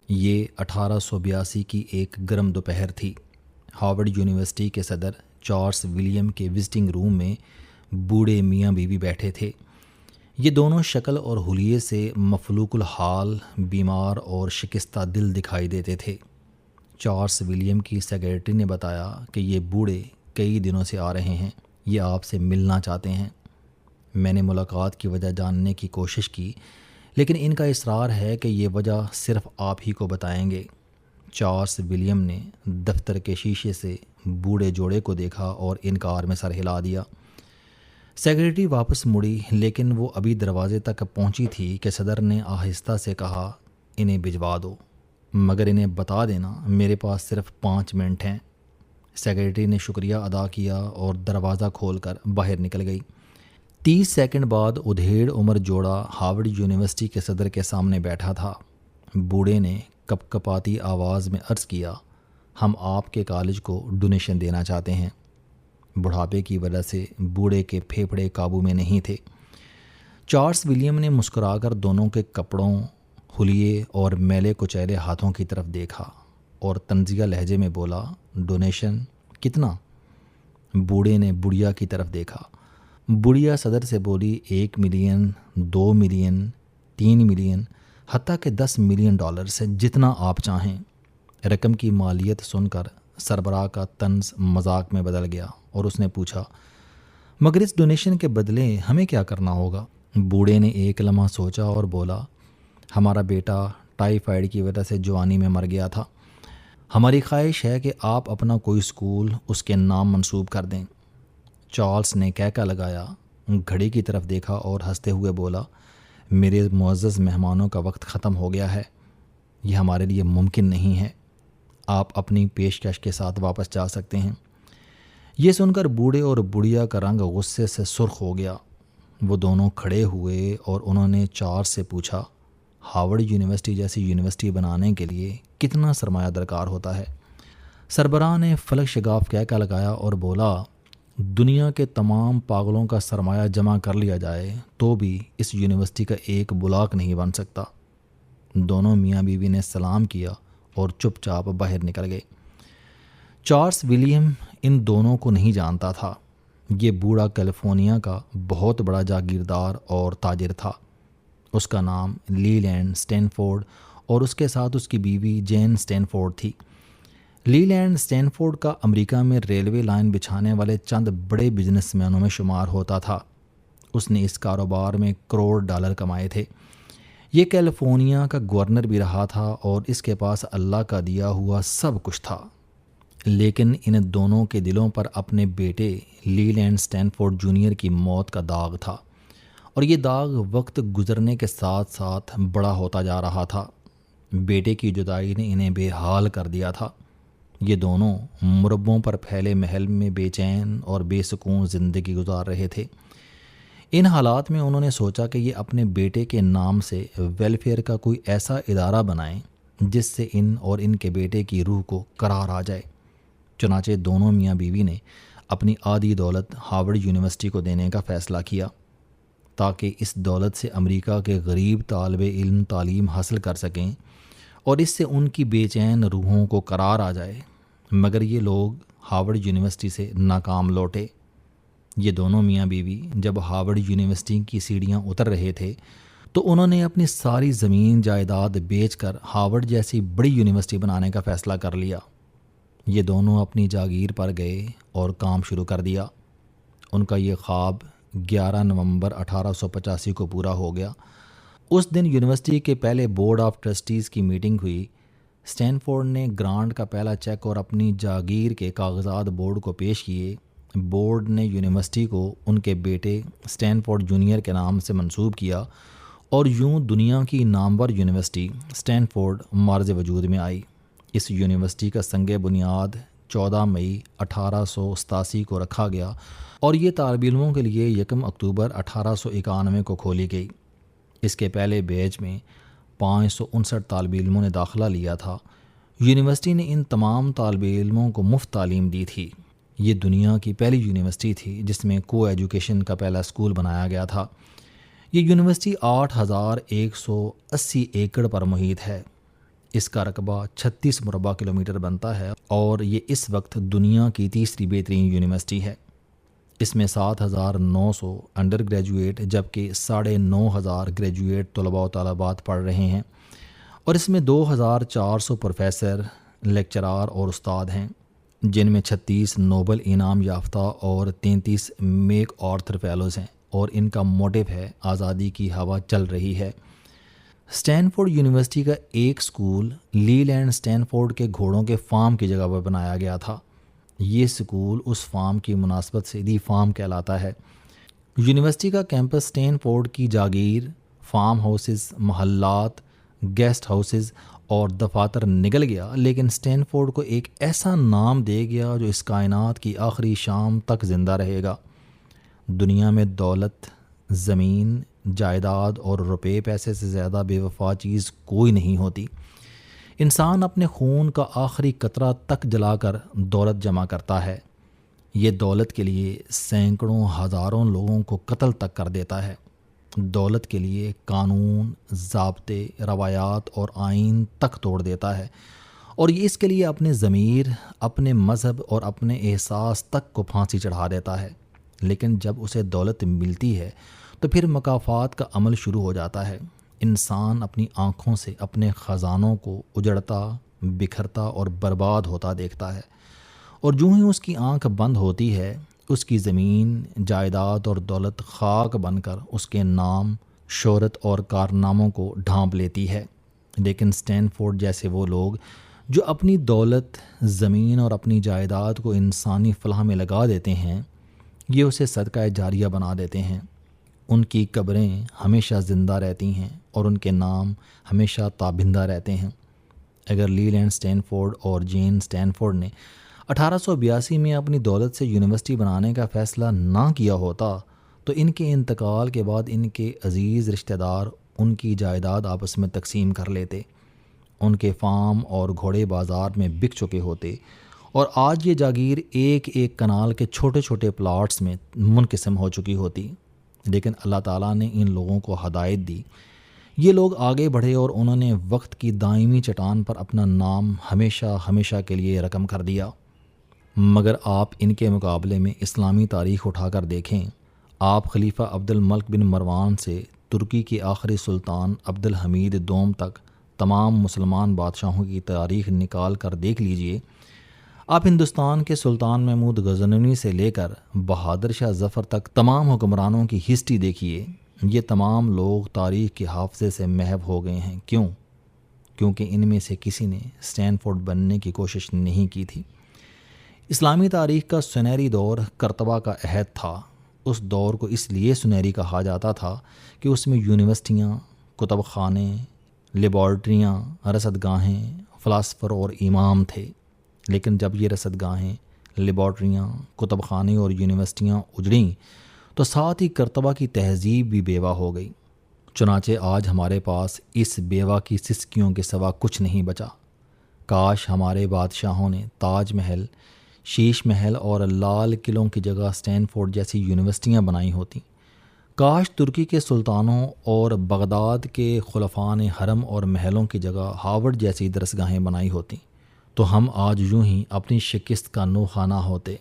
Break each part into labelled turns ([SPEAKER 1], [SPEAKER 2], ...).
[SPEAKER 1] یہ 1882 کی ایک گرم دوپہر تھی۔ ہارورڈ یونیورسٹی کے صدر چارلس ولیم کے وزٹنگ روم میں بوڑھے میاں بیوی بیٹھے تھے۔ یہ دونوں شکل اور حلیے سے مفلوق الحال، بیمار اور شکستہ دل دکھائی دیتے تھے۔ چارلس ولیم کی سیکریٹری نے بتایا کہ یہ بوڑھے کئی دنوں سے آ رہے ہیں، یہ آپ سے ملنا چاہتے ہیں۔ میں نے ملاقات کی وجہ جاننے کی کوشش کی، لیکن ان کا اصرار ہے کہ یہ وجہ صرف آپ ہی کو بتائیں گے۔ چارلس ولیم نے دفتر کے شیشے سے بوڑھے جوڑے کو دیکھا اور انکار میں سر ہلا دیا۔ سیکریٹری واپس مڑی، لیکن وہ ابھی دروازے تک پہنچی تھی کہ صدر نے آہستہ سے کہا، انہیں بھجوا دو، مگر انہیں بتا دینا میرے پاس صرف 5 منٹ ہیں۔ سیکریٹری نے شکریہ ادا کیا اور دروازہ کھول کر باہر نکل گئی۔ 30 سیکنڈ بعد ادھیڑ عمر جوڑا ہارورڈ یونیورسٹی کے صدر کے سامنے بیٹھا تھا۔ بوڑھے نے کپ کپاتی آواز میں عرض کیا، ہم آپ کے کالج کو ڈونیشن دینا چاہتے ہیں۔ بڑھاپے کی وجہ سے بوڑھے کے پھیپھڑے قابو میں نہیں تھے۔ چارلس ولیم نے مسکرا کر دونوں کے کپڑوں، حلیے اور میلے کچیلے ہاتھوں کی طرف دیکھا اور طنزیہ لہجے میں بولا، ڈونیشن کتنا؟ بوڑھے نے بڑھیا کی طرف دیکھا۔ بڑھیا صدر سے بولی، 1 ملین، 2 ملین، 3 ملین، حتیٰ کہ $10 ملین سے جتنا آپ چاہیں۔ رقم کی مالیت سن کر سربراہ کا طنز مذاق میں بدل گیا اور اس نے پوچھا، مگر اس ڈونیشن کے بدلے ہمیں کیا کرنا ہوگا؟ بوڑھے نے ایک لمحہ سوچا اور بولا، ہمارا بیٹا ٹائیفائیڈ کی وجہ سے جوانی میں مر گیا تھا۔ ہماری خواہش ہے کہ آپ اپنا کوئی اسکول اس کے نام منسوب کر دیں۔ چارلس نے کہکا لگایا، گھڑی کی طرف دیکھا اور ہنستے ہوئے بولا، میرے معزز مہمانوں کا وقت ختم ہو گیا ہے، یہ ہمارے لیے ممکن نہیں ہے، آپ اپنی پیشکش کے ساتھ واپس جا سکتے ہیں۔ یہ سن کر بوڑھے اور بڑھیا کا رنگ غصے سے سرخ ہو گیا۔ وہ دونوں کھڑے ہوئے اور انہوں نے چارلس سے پوچھا، ہارورڈ یونیورسٹی جیسی یونیورسٹی بنانے کے لیے کتنا سرمایہ درکار ہوتا ہے؟ سربراہ نے فلک شگاف کہکا لگایا اور بولا، دنیا کے تمام پاگلوں کا سرمایہ جمع کر لیا جائے تو بھی اس یونیورسٹی کا ایک بلاک نہیں بن سکتا۔ دونوں میاں بیوی نے سلام کیا اور چپ چاپ باہر نکل گئے۔ چارلس ولیم ان دونوں کو نہیں جانتا تھا۔ یہ بوڑھا کیلیفورنیا کا بہت بڑا جاگیردار اور تاجر تھا۔ اس کا نام لی لینڈ سٹینفورڈ اور اس کے ساتھ اس کی بیوی جین سٹینفورڈ تھی۔ لی لینڈ سٹینفورڈ کا امریکہ میں ریلوے لائن بچھانے والے چند بڑے بزنس مینوں میں شمار ہوتا تھا۔ اس نے اس کاروبار میں $1 کروڑ کمائے تھے۔ یہ کیلیفورنیا کا گورنر بھی رہا تھا اور اس کے پاس اللہ کا دیا ہوا سب کچھ تھا۔ لیکن ان دونوں کے دلوں پر اپنے بیٹے لی لینڈ سٹینفورڈ جونیئر کی موت کا داغ تھا، اور یہ داغ وقت گزرنے کے ساتھ ساتھ بڑا ہوتا جا رہا تھا۔ بیٹے کی جدائی نے انہیں بے حال کر دیا تھا۔ یہ دونوں مربوں پر پھیلے محل میں بے چین اور بے سکون زندگی گزار رہے تھے۔ ان حالات میں انہوں نے سوچا کہ یہ اپنے بیٹے کے نام سے ویلفیئر کا کوئی ایسا ادارہ بنائیں جس سے ان اور ان کے بیٹے کی روح کو قرار آ جائے۔ چنانچہ دونوں میاں بیوی نے اپنی آدھی دولت ہارورڈ یونیورسٹی کو دینے کا فیصلہ کیا تاکہ اس دولت سے امریکہ کے غریب طالب علم تعلیم حاصل کر سکیں اور اس سے ان کی بے چین روحوں کو قرار آ جائے۔ مگر یہ لوگ ہارورڈ یونیورسٹی سے ناکام لوٹے۔ یہ دونوں میاں بیوی جب ہارورڈ یونیورسٹی کی سیڑھیاں اتر رہے تھے تو انہوں نے اپنی ساری زمین جائیداد بیچ کر ہارورڈ جیسی بڑی یونیورسٹی بنانے کا فیصلہ کر لیا۔ یہ دونوں اپنی جاگیر پر گئے اور کام شروع کر دیا۔ ان کا یہ خواب 11 نومبر 1885 کو پورا ہو گیا۔ اس دن یونیورسٹی کے پہلے بورڈ آف ٹرسٹیز کی میٹنگ ہوئی۔ سٹینفورڈ نے گرانٹ کا پہلا چیک اور اپنی جاگیر کے کاغذات بورڈ کو پیش کیے۔ بورڈ نے یونیورسٹی کو ان کے بیٹے سٹینفورڈ جونیئر کے نام سے منسوب کیا اور یوں دنیا کی نامور یونیورسٹی سٹینفورڈ معرض وجود میں آئی۔ اس یونیورسٹی کا سنگ بنیاد 14 مئی 1887 کو رکھا گیا اور یہ طالب علموں کے لیے 1 اکتوبر 1891 کو کھولی گئی۔ اس کے پہلے بیچ میں 559 طالب علموں نے داخلہ لیا تھا۔ یونیورسٹی نے ان تمام طالب علموں کو مفت تعلیم دی تھی۔ یہ دنیا کی پہلی یونیورسٹی تھی جس میں کو ایجوکیشن کا پہلا اسکول بنایا گیا تھا۔ یہ یونیورسٹی 8180 ایکڑ پر محیط ہے۔ اس کا رقبہ 36 مربع کلومیٹر بنتا ہے اور یہ اس وقت دنیا کی تیسری بہترین یونیورسٹی ہے۔ اس میں 7,900 انڈر گریجویٹ جبکہ 9,500 گریجویٹ طلباء و طالبات پڑھ رہے ہیں، اور اس میں 2,400 پروفیسر، لیکچرار اور استاد ہیں، جن میں 36 نوبل انعام یافتہ اور 33 میک آرتھر فیلوز ہیں، اور ان کا موٹو ہے آزادی کی ہوا چل رہی ہے۔ اسٹینفورڈ یونیورسٹی کا ایک سکول لی لینڈ اسٹینفورڈ کے گھوڑوں کے فارم کی جگہ پر بنایا گیا تھا۔ یہ سکول اس فارم کی مناسبت سے دی فارم کہلاتا ہے۔ یونیورسٹی کا کیمپس اسٹینفورڈ کی جاگیر، فارم ہاؤسز، محلات، گیسٹ ہاؤسز اور دفاتر نگل گیا، لیکن اسٹینفورڈ کو ایک ایسا نام دے گیا جو اس کائنات کی آخری شام تک زندہ رہے گا۔ دنیا میں دولت، زمین، جائیداد اور روپے پیسے سے زیادہ بے وفا چیز کوئی نہیں ہوتی۔ انسان اپنے خون کا آخری قطرہ تک جلا کر دولت جمع کرتا ہے۔ یہ دولت کے لیے سینکڑوں ہزاروں لوگوں کو قتل تک کر دیتا ہے۔ دولت کے لیے قانون، ضابطے، روایات اور آئین تک توڑ دیتا ہے، اور یہ اس کے لیے اپنے ضمیر، اپنے مذہب اور اپنے احساس تک کو پھانسی چڑھا دیتا ہے۔ لیکن جب اسے دولت ملتی ہے تو پھر مکافات کا عمل شروع ہو جاتا ہے۔ انسان اپنی آنکھوں سے اپنے خزانوں کو اجڑتا، بکھرتا اور برباد ہوتا دیکھتا ہے، اور جو ہی اس کی آنکھ بند ہوتی ہے، اس کی زمین، جائیداد اور دولت خاک بن کر اس کے نام، شہرت اور کارناموں کو ڈھانپ لیتی ہے۔ لیکن اسٹینفورڈ جیسے وہ لوگ جو اپنی دولت، زمین اور اپنی جائیداد کو انسانی فلاح میں لگا دیتے ہیں، یہ اسے صدقہ جاریہ بنا دیتے ہیں۔ ان کی قبریں ہمیشہ زندہ رہتی ہیں اور ان کے نام ہمیشہ تابندہ رہتے ہیں۔ اگر لی لینڈ اسٹینفورڈ اور جین اسٹینفورڈ نے 1882 میں اپنی دولت سے یونیورسٹی بنانے کا فیصلہ نہ کیا ہوتا تو ان کے انتقال کے بعد ان کے عزیز رشتہ دار ان کی جائیداد آپس میں تقسیم کر لیتے، ان کے فارم اور گھوڑے بازار میں بک چکے ہوتے، اور آج یہ جاگیر ایک ایک کنال کے چھوٹے چھوٹے پلاٹس میں منقسم ہو چکی ہوتی۔ لیکن اللہ تعالیٰ نے ان لوگوں کو ہدایت دی، یہ لوگ آگے بڑھے اور انہوں نے وقت کی دائمی چٹان پر اپنا نام ہمیشہ ہمیشہ کے لیے رقم کر دیا۔ مگر آپ ان کے مقابلے میں اسلامی تاریخ اٹھا کر دیکھیں، آپ خلیفہ عبد الملک بن مروان سے ترکی کے آخری سلطان عبد الحمید دوم تک تمام مسلمان بادشاہوں کی تاریخ نکال کر دیکھ لیجئے۔ آپ ہندوستان کے سلطان محمود غزنوی سے لے کر بہادر شاہ ظفر تک تمام حکمرانوں کی ہسٹری دیکھیے، یہ تمام لوگ تاریخ کے حافظے سے محو ہو گئے ہیں۔ کیوں؟ کیونکہ ان میں سے کسی نے اسٹینفورڈ بننے کی کوشش نہیں کی تھی۔ اسلامی تاریخ کا سنہری دور کرتبہ کا عہد تھا۔ اس دور کو اس لیے سنہری کہا جاتا تھا کہ اس میں یونیورسٹیاں، کتب خانے، لیبارٹریاں، رصد گاہیں، فلاسفر اور امام تھے۔ لیکن جب یہ رصد گاہیں، لیبارٹریاں، کتب خانے اور یونیورسٹیاں اجڑیں تو ساتھ ہی کرتبہ کی تہذیب بھی بیوہ ہو گئی۔ چنانچہ آج ہمارے پاس اس بیوہ کی سسکیوں کے سوا کچھ نہیں بچا۔ کاش ہمارے بادشاہوں نے تاج محل، شیش محل اور لال قلعوں کی جگہ اسٹینفورڈ جیسی یونیورسٹیاں بنائی ہوتیں۔ کاش ترکی کے سلطانوں اور بغداد کے خلفاء نے حرم اور محلوں کی جگہ ہارورڈ جیسی درسگاہیں بنائی ہوتیں، تو ہم آج یوں ہی اپنی شکست کا نوخہ نہ ہوتے۔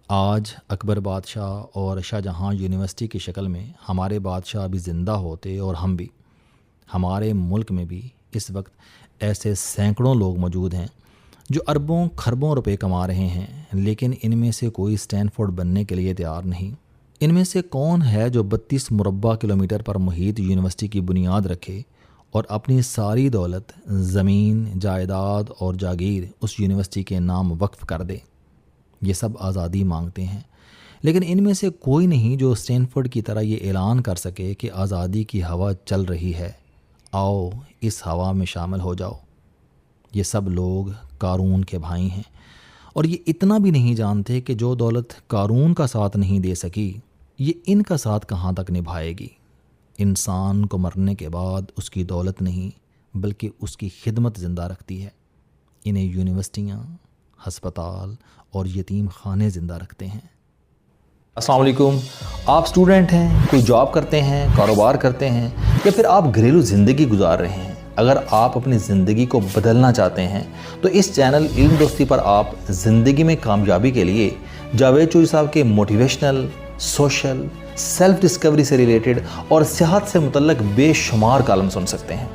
[SPEAKER 1] آج اکبر بادشاہ اور شاہ جہاں یونیورسٹی کی شکل میں ہمارے بادشاہ بھی زندہ ہوتے، اور ہم بھی۔ ہمارے ملک میں بھی اس وقت ایسے سینکڑوں لوگ موجود ہیں جو اربوں کھربوں روپے کما رہے ہیں، لیکن ان میں سے کوئی اسٹینفورڈ بننے کے لیے تیار نہیں۔ ان میں سے کون ہے جو 32 مربع کلومیٹر پر محیط یونیورسٹی کی بنیاد رکھے اور اپنی ساری دولت، زمین، جائیداد اور جاگیر اس یونیورسٹی کے نام وقف کر دے؟ یہ سب آزادی مانگتے ہیں، لیکن ان میں سے کوئی نہیں جو اسٹینفورڈ کی طرح یہ اعلان کر سکے کہ آزادی کی ہوا چل رہی ہے، آؤ اس ہوا میں شامل ہو جاؤ۔ یہ سب لوگ قارون کے بھائی ہیں، اور یہ اتنا بھی نہیں جانتے کہ جو دولت قارون کا ساتھ نہیں دے سکی، یہ ان کا ساتھ کہاں تک نبھائے گی۔ انسان کو مرنے کے بعد اس کی دولت نہیں بلکہ اس کی خدمت زندہ رکھتی ہے۔ انہیں یونیورسٹیاں، ہسپتال اور یتیم خانے زندہ رکھتے ہیں۔
[SPEAKER 2] السلام علیکم، آپ اسٹوڈنٹ ہیں، کوئی جاب کرتے ہیں، کاروبار کرتے ہیں، یا پھر آپ گھریلو زندگی گزار رہے ہیں،
[SPEAKER 1] اگر آپ اپنی زندگی کو بدلنا چاہتے ہیں تو اس چینل علم دوستی پر آپ زندگی میں کامیابی کے لیے جاوید چوہی صاحب کے موٹیویشنل، سوشل، سیلف ڈسکوری سے ریلیٹڈ اور صحت سے متعلق بے شمار کالم سن سکتے ہیں۔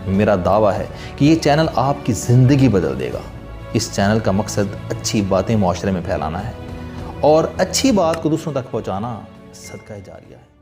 [SPEAKER 1] میرا دعویٰ ہے کہ یہ چینل آپ کی زندگی بدل دے گا۔ اس چینل کا مقصد اچھی باتیں معاشرے میں پھیلانا ہے اور اچھی بات کو دوسروں تک پہنچانا صدقہ جاریہ ہے۔